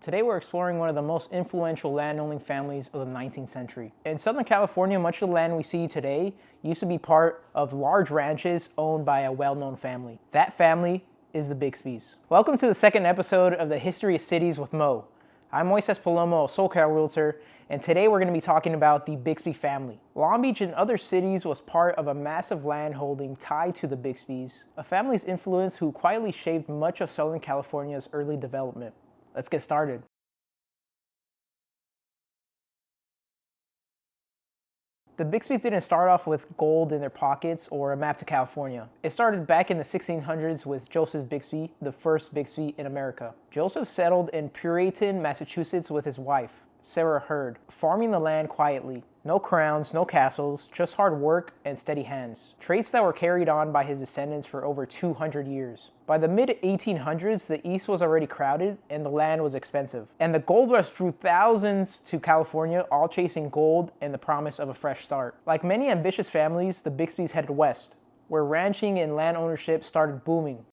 Today we're exploring one of the most influential landowning families of the 19th century. In Southern California, much of the land we see today used to be part of large ranches owned by a well-known family. That family is the Bixbys. Welcome to the second episode of the History of Cities with Mo. I'm Moises Palomo, a SoCal realtor, and today we're going to be talking about the Bixby family. Long Beach and other cities was part of a massive land holding tied to the Bixbys, a family's influence who quietly shaped much of Southern California's early development. Let's get started. The Bixbys didn't start off with gold in their pockets or a map to California. It started back in the 1600s with Joseph Bixby, the first Bixby in America. Joseph settled in Puritan, Massachusetts with his wife, Sarah Hurd, farming the land quietly. No crowns, no castles, just hard work and steady hands. Traits that were carried on by his descendants for over 200 years. By the mid-1800s, the East was already crowded and the land was expensive. And the gold rush drew thousands to California, all chasing gold and the promise of a fresh start. Like many ambitious families, the Bixbys headed west, where ranching and land ownership started booming.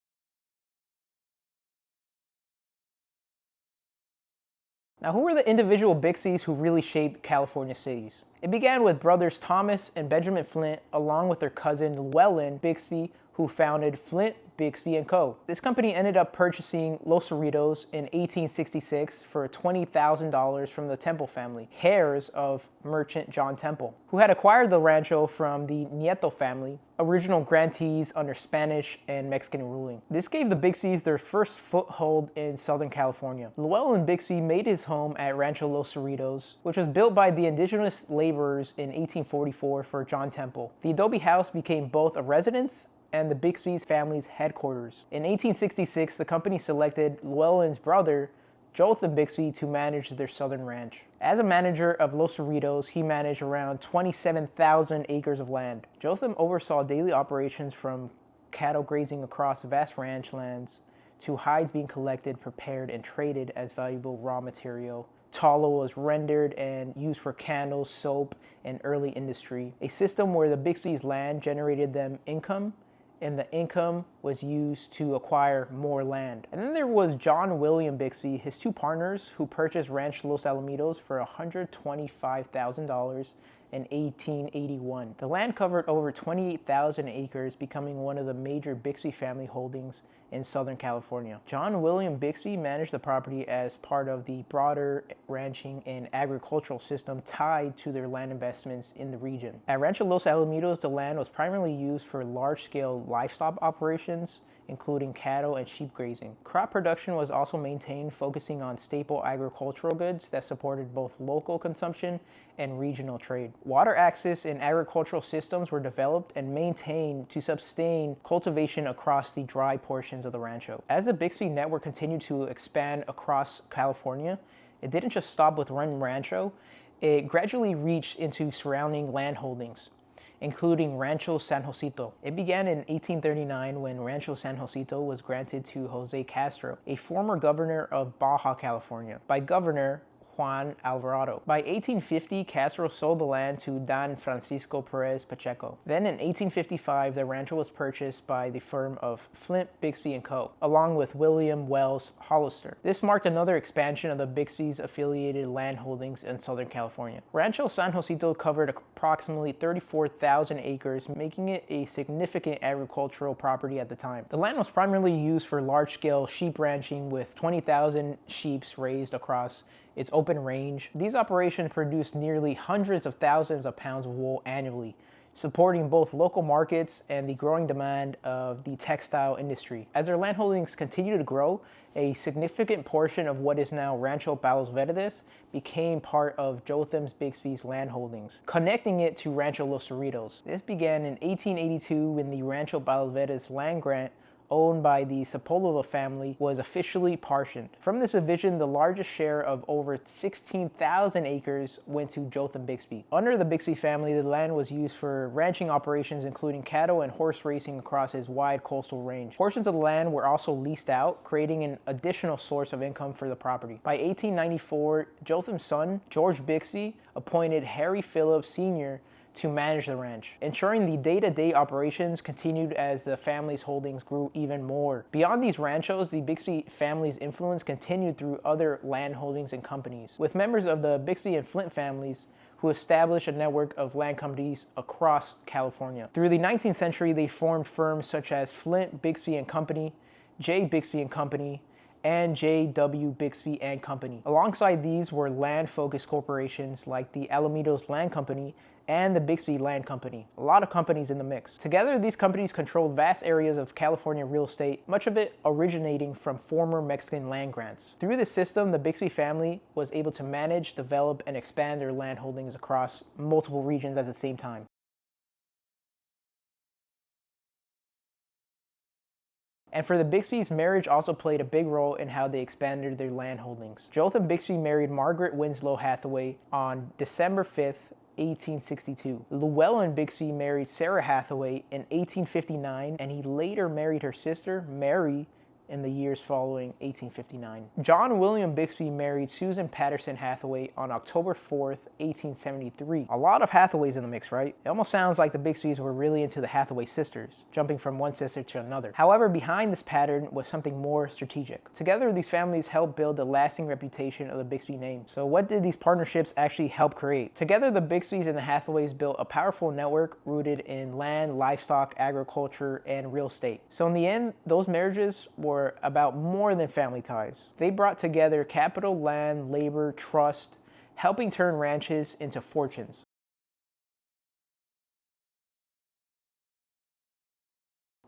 Now, who were the individual Bixbys who really shaped California cities? It began with brothers Thomas and Benjamin Flint, along with their cousin Llewellyn Bixby, who founded Flint, Bixby & Co. This company ended up purchasing Los Cerritos in 1866 for $20,000 from the Temple family, heirs of merchant John Temple, who had acquired the rancho from the Nieto family, original grantees under Spanish and Mexican ruling. This gave the Bixbys their first foothold in Southern California. Llewellyn Bixby made his home at Rancho Los Cerritos, which was built by the indigenous laborers in 1844 for John Temple. The adobe house became both a residence and the Bixby's family's headquarters. In 1866, the company selected Llewellyn's brother, Jotham Bixby, to manage their southern ranch. As a manager of Los Cerritos, he managed around 27,000 acres of land. Jotham oversaw daily operations from cattle grazing across vast ranch lands to hides being collected, prepared, and traded as valuable raw material. Tallow was rendered and used for candles, soap, and early industry, a system where the Bixby's land generated them income, and the income was used to acquire more land. And then there was John William Bixby, his two partners, who purchased Ranch Los Alamitos for $125,000 in 1881. The land covered over 28,000 acres, becoming one of the major Bixby family holdings in Southern California. John William Bixby managed the property as part of the broader ranching and agricultural system tied to their land investments in the region. At Rancho Los Alamitos, the land was primarily used for large-scale livestock operations, including cattle and sheep grazing. Crop production was also maintained, focusing on staple agricultural goods that supported both local consumption and regional trade. Water access and agricultural systems were developed and maintained to sustain cultivation across the dry portions of the rancho. As the Bixby network continued to expand across California, it didn't just stop with one rancho, it gradually reached into surrounding land holdings, including Rancho San Josito. It began in 1839 when Rancho San Josito was granted to Jose Castro, a former governor of Baja California, by Governor Juan Alvarado. By 1850, Castro sold the land to Don Francisco Perez Pacheco. Then in 1855, the rancho was purchased by the firm of Flint, Bixby & Co., along with William Wells Hollister. This marked another expansion of the Bixby's affiliated land holdings in Southern California. Rancho San Josito covered approximately 34,000 acres, making it a significant agricultural property at the time. The land was primarily used for large-scale sheep ranching, with 20,000 sheep raised across its open range. These operations produced nearly hundreds of thousands of pounds of wool annually, supporting both local markets and the growing demand of the textile industry. As their land holdings continued to grow, a significant portion of what is now Rancho Palos Verdes became part of Jotham Bixby's land holdings, connecting it to Rancho Los Cerritos. This began in 1882 when the Rancho Palos Verdes land grant, owned by the Sepulveda family, was officially partitioned. From this division, the largest share of over 16,000 acres went to Jotham Bixby. Under the Bixby family, the land was used for ranching operations, including cattle and horse racing across its wide coastal range. Portions of the land were also leased out, creating an additional source of income for the property. By 1894, Jotham's son, George Bixby, appointed Harry Phillips Sr. to manage the ranch, ensuring the day-to-day operations continued as the family's holdings grew even more. Beyond these ranchos, the Bixby family's influence continued through other land holdings and companies, with members of the Bixby and Flint families who established a network of land companies across California. Through the 19th century, they formed firms such as Flint, Bixby and Company, J. Bixby and Company, and J.W. Bixby and Company. Alongside these were land-focused corporations like the Alamitos Land Company and the Bixby Land Company. A lot of companies in the mix. Together, these companies controlled vast areas of California real estate, much of it originating from former Mexican land grants. Through this system, the Bixby family was able to manage, develop, and expand their land holdings across multiple regions at the same time. And for the Bixbys, marriage also played a big role in how they expanded their land holdings. Jotham Bixby married Margaret Winslow Hathaway on December 5th, 1862. Llewellyn Bixby married Sarah Hathaway in 1859, and he later married her sister, Mary, in the years following 1859. John William Bixby married Susan Patterson Hathaway on October 4th, 1873. A lot of Hathaways in the mix, right? It almost sounds like the Bixbys were really into the Hathaway sisters, jumping from one sister to another. However, behind this pattern was something more strategic. Together, these families helped build the lasting reputation of the Bixby name. So what did these partnerships actually help create? Together, the Bixbys and the Hathaways built a powerful network rooted in land, livestock, agriculture, and real estate. So in the end, those marriages were about more than family ties. They brought together capital, land, labor, trust, helping turn ranches into fortunes.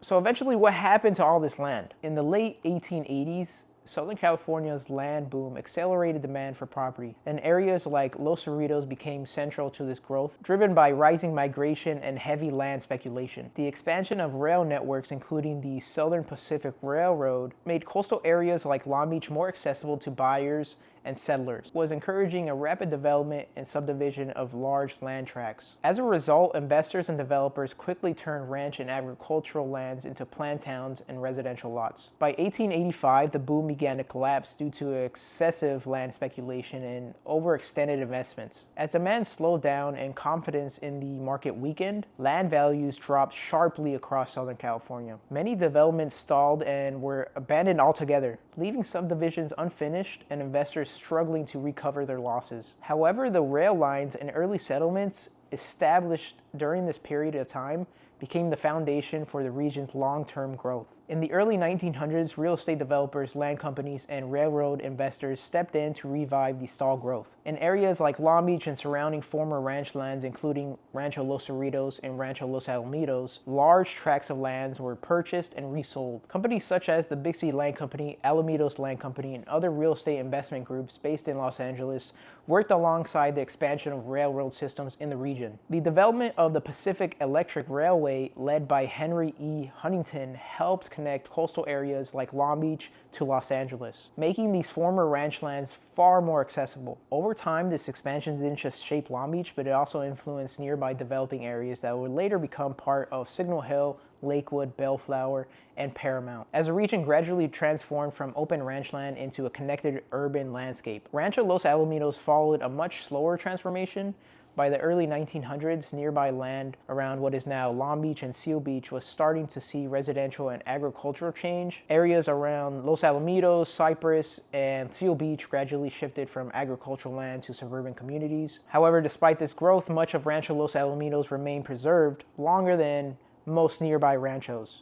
So eventually, what happened to all this land? In the late 1880s, Southern California's land boom accelerated demand for property, and areas like Los Cerritos became central to this growth, driven by rising migration and heavy land speculation. The expansion of rail networks, including the Southern Pacific Railroad, made coastal areas like Long Beach more accessible to buyers and settlers, was encouraging a rapid development and subdivision of large land tracts. As a result, investors and developers quickly turned ranch and agricultural lands into planned towns and residential lots. By 1885, the boom began to collapse due to excessive land speculation and overextended investments. As demand slowed down and confidence in the market weakened, land values dropped sharply across Southern California. Many developments stalled and were abandoned altogether, leaving subdivisions unfinished and investors struggling to recover their losses. However, the rail lines and early settlements established during this period of time became the foundation for the region's long-term growth. In the early 1900s, real estate developers, land companies, and railroad investors stepped in to revive the stalled growth. In areas like Long Beach and surrounding former ranch lands, including Rancho Los Cerritos and Rancho Los Alamitos, large tracts of lands were purchased and resold. Companies such as the Bixby Land Company, Alamitos Land Company, and other real estate investment groups based in Los Angeles worked alongside the expansion of railroad systems in the region. The development of the Pacific Electric Railway, led by Henry E. Huntington, helped connect coastal areas like Long Beach to Los Angeles, making these former ranch lands far more accessible. Over time, this expansion didn't just shape Long Beach, but it also influenced nearby developing areas that would later become part of Signal Hill, Lakewood, Bellflower, and Paramount, as the region gradually transformed from open ranchland into a connected urban landscape. Rancho Los Alamitos followed a much slower transformation. By the early 1900s, nearby land around what is now Long Beach and Seal Beach was starting to see residential and agricultural change. Areas around Los Alamitos, Cypress, and Seal Beach gradually shifted from agricultural land to suburban communities. However, despite this growth, much of Rancho Los Alamitos remained preserved longer than most nearby ranchos.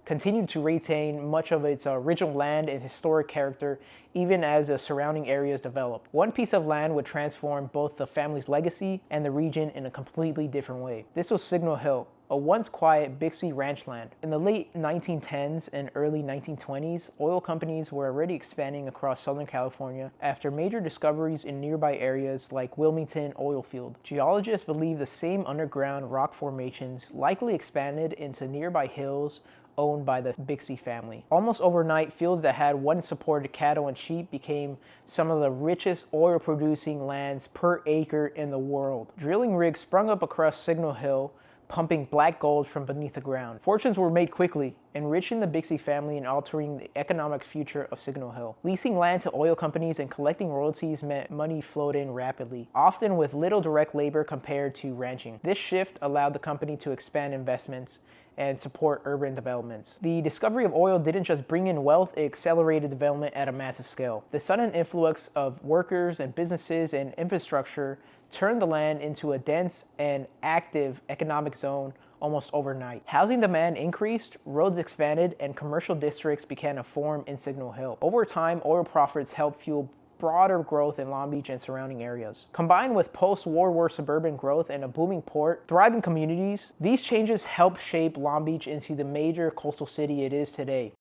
Continued to retain much of its original land and historic character even as the surrounding areas developed. One piece of land would transform both the family's legacy and the region in a completely different way. This was Signal Hill, a once quiet Bixby ranch land. In the late 1910s and early 1920s, oil companies were already expanding across Southern California after major discoveries in nearby areas like Wilmington oil field. Geologists believe the same underground rock formations likely expanded into nearby hills owned by the Bixby family. Almost overnight, fields that had once supported cattle and sheep became some of the richest oil-producing lands per acre in the world. Drilling rigs sprung up across Signal Hill, pumping black gold from beneath the ground. Fortunes were made quickly, enriching the Bixby family and altering the economic future of Signal Hill. Leasing land to oil companies and collecting royalties meant money flowed in rapidly, often with little direct labor compared to ranching. This shift allowed the company to expand investments and support urban developments. The discovery of oil didn't just bring in wealth, it accelerated development at a massive scale. The sudden influx of workers and businesses and infrastructure turned the land into a dense and active economic zone almost overnight. Housing demand increased, roads expanded, and commercial districts began to form in Signal Hill. Over time, oil profits helped fuel broader growth in Long Beach and surrounding areas. Combined with post-World War suburban growth and a booming port, thriving communities, these changes helped shape Long Beach into the major coastal city it is today.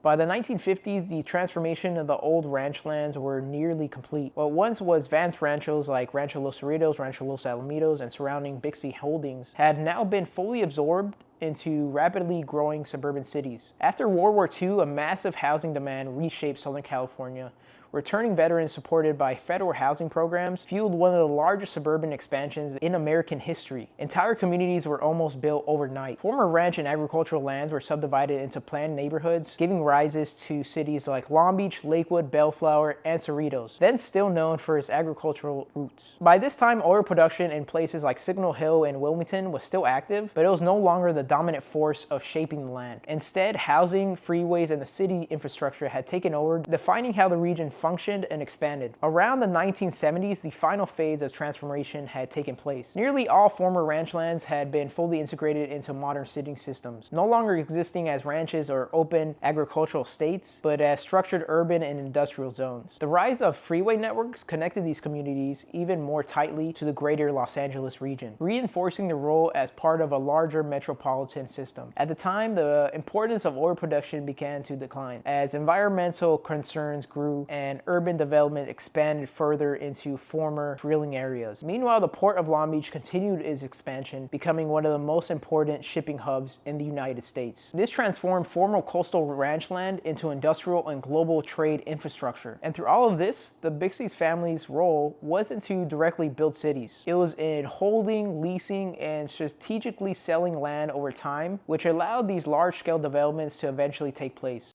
By the 1950s, the transformation of the old ranch lands were nearly complete. What once was vast ranchos like Rancho Los Cerritos, Rancho Los Alamitos, and surrounding Bixby holdings had now been fully absorbed into rapidly growing suburban cities. After World War II, a massive housing demand reshaped Southern California. Returning veterans supported by federal housing programs fueled one of the largest suburban expansions in American history. Entire communities were almost built overnight. Former ranch and agricultural lands were subdivided into planned neighborhoods, giving rises to cities like Long Beach, Lakewood, Bellflower, and Cerritos, then still known for its agricultural roots. By this time, oil production in places like Signal Hill and Wilmington was still active, but it was no longer the dominant force of shaping the land. Instead, housing, freeways, and the city infrastructure had taken over, defining how the region functioned and expanded. Around the 1970s, the final phase of transformation had taken place. Nearly all former ranch lands had been fully integrated into modern city systems, no longer existing as ranches or open agricultural states, but as structured urban and industrial zones. The rise of freeway networks connected these communities even more tightly to the greater Los Angeles region, reinforcing the role as part of a larger metropolitan system. At the time, the importance of oil production began to decline as environmental concerns grew and urban development expanded further into former drilling areas. Meanwhile, the port of Long Beach continued its expansion, becoming one of the most important shipping hubs in the United States. This transformed former coastal ranch land into industrial and global trade infrastructure. And through all of this, the Bixby family's role wasn't to directly build cities. It was in holding, leasing, and strategically selling land over time, which allowed these large-scale developments to eventually take place.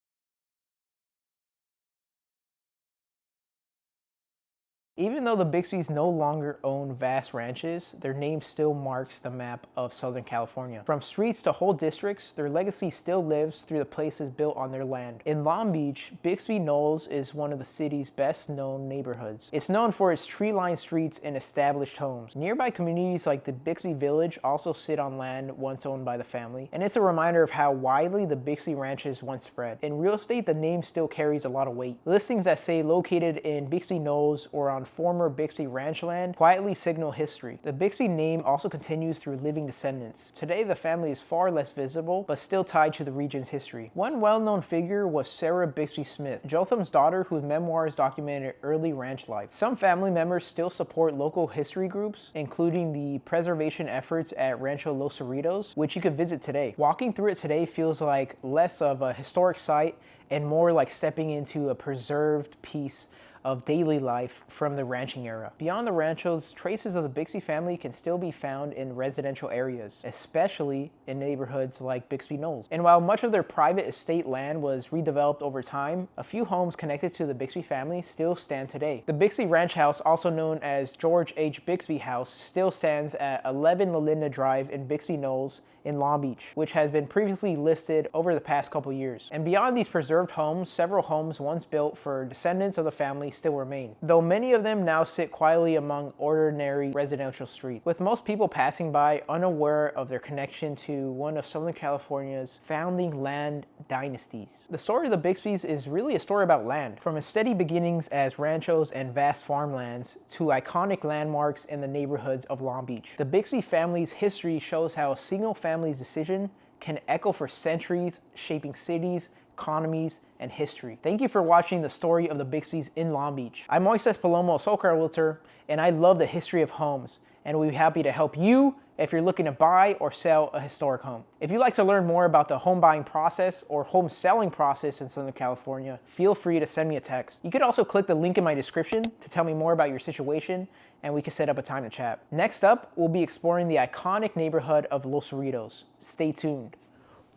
Even though the Bixbys no longer own vast ranches, their name still marks the map of Southern California. From streets to whole districts, their legacy still lives through the places built on their land. In Long Beach, Bixby Knolls is one of the city's best-known neighborhoods. It's known for its tree-lined streets and established homes. Nearby communities like the Bixby Village also sit on land once owned by the family, and it's a reminder of how widely the Bixby ranches once spread. In real estate, the name still carries a lot of weight. Listings that say located in Bixby Knolls or on former Bixby ranch land quietly signal history. The Bixby name also continues through living descendants. Today, the family is far less visible, but still tied to the region's history. One well-known figure was Sarah Bixby Smith, Jotham's daughter, whose memoirs documented early ranch life. Some family members still support local history groups, including the preservation efforts at Rancho Los Cerritos, which you could visit today. Walking through it today feels like less of a historic site and more like stepping into a preserved piece of daily life from the ranching era. Beyond the ranchos, traces of the Bixby family can still be found in residential areas, especially in neighborhoods like Bixby Knolls. And while much of their private estate land was redeveloped over time, a few homes connected to the Bixby family still stand today. The Bixby Ranch House, also known as George H. Bixby House, still stands at 11 Lalinda Drive in Bixby Knolls in Long Beach, which has been previously listed over the past couple years. And beyond these preserved homes, several homes once built for descendants of the family still remain, though many of them now sit quietly among ordinary residential streets, with most people passing by unaware of their connection to one of Southern California's founding land dynasties. The story of the Bixbys is really a story about land, from its steady beginnings as ranchos and vast farmlands to iconic landmarks in the neighborhoods of Long Beach. The Bixby family's history shows how a single family's decision can echo for centuries, shaping cities, economies, and history. Thank you for watching the story of the Bixbys in Long Beach. I'm Moises Palomo, a SoCal realtor, and I love the history of homes, and we'll be happy to help you if you're looking to buy or sell a historic home. If you'd like to learn more about the home buying process or home selling process in Southern California, feel free to send me a text. You could also click the link in my description to tell me more about your situation, and we can set up a time to chat. Next up, we'll be exploring the iconic neighborhood of Los Cerritos. Stay tuned.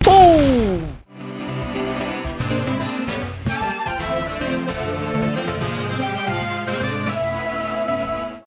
Boom!